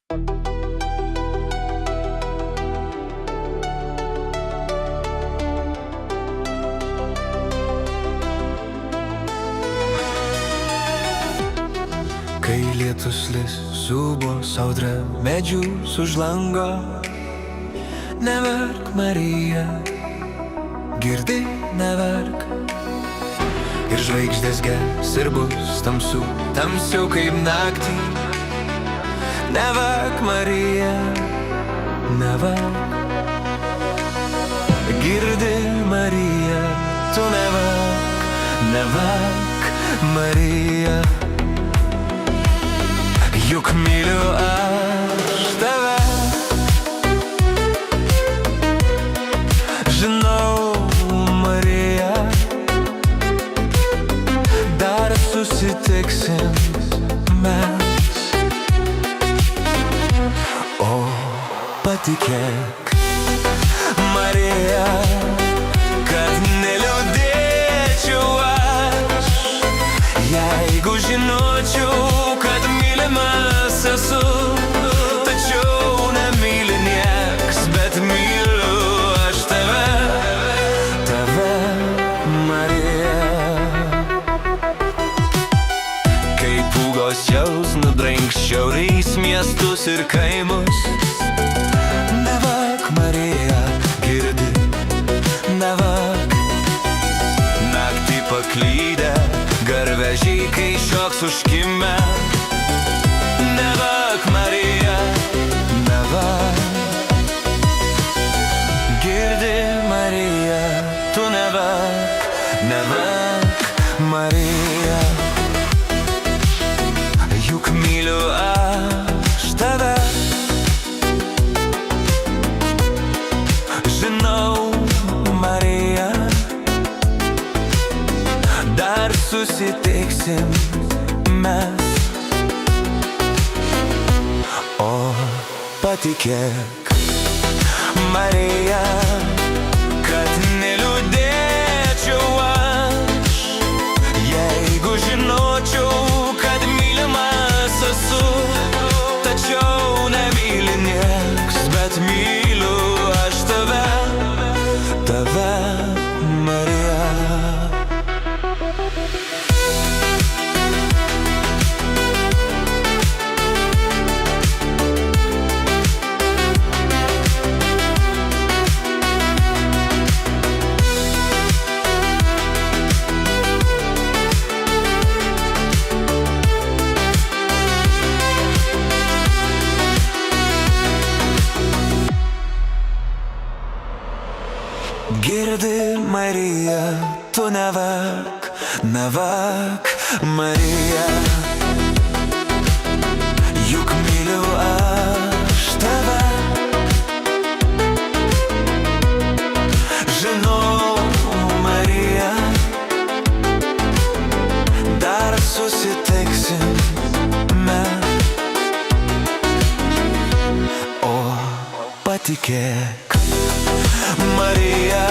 Kai lietus lis subos audra medžius už lango, neverk, Marija, girdi, neverk. Ir žvaigždės ges ir bus tamsu, tamsiau kaip naktį. Neverk, Marija, neverk. Girdi, Marija, tu neverk, neverk, Marija. Juk myliu aš tave, žinau, Marija, dar susitiksim mes. O patikėk, Marija, kad neliūdėčiau aš, jeigu žinočiau, kad mylimas esu. Tačiau nemyli nieks, bet myliu aš tave, tave, Marija. Kai pūgos jaus nudrengs šiaurės miestus ir kaimus, neverk, Marija, girdi, neverk. Naktį paklydę garvežiai, kai šioks užkimę, neverk, Marija, neverk. Girdi, Marija, tu neverk, neverk, Marija. Juk myliu aš tave, žinau, Marija, dar susitiksim mes. O patikėk, Marija, kad neliūdėčiau aš, jeigu žinočiau, kad mylimas esu. Tačiau nemyli nieks, bet myliu aš tave, tave, Marija. Girdi, Marija, tu neverk, neverk, Marija. Juk myliu aš tave, žinau, Marija, dar susitiksim mes. O patikėk, Marija,